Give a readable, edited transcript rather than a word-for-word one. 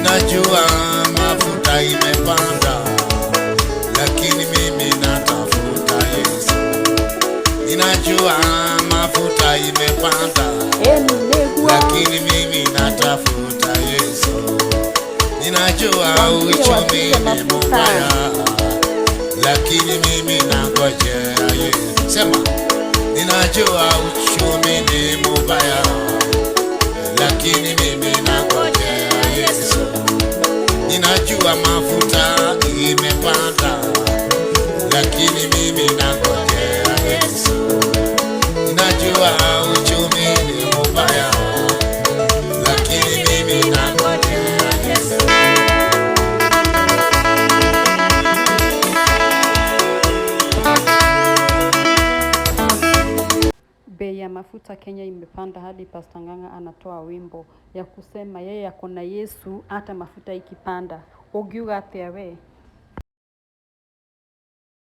Ninajua mafuta imepanda, lakini mimi natafuta Yesu. Ninajua mafuta imepanda, lakini mimi natafuta Yesu. Ninajua uchumi ni mbaya, lakini mimi nangojea Yesu. Sema, ninajua uchumi ni mbaya, lakini mimi nangojea Yesu. Ninajua mafuta imepanda, lakini mimi nangojea Yesu. Ninajua uchumi ni mbaya, lakini mimi nangojea Yesu. Bei ya mafuta Kenya imepanda hadi Pastor Ng'ang'a anatoa wimbo ya kusema yeye ako na Yesu hata mafuta ikipanda. Ugiuga atia we?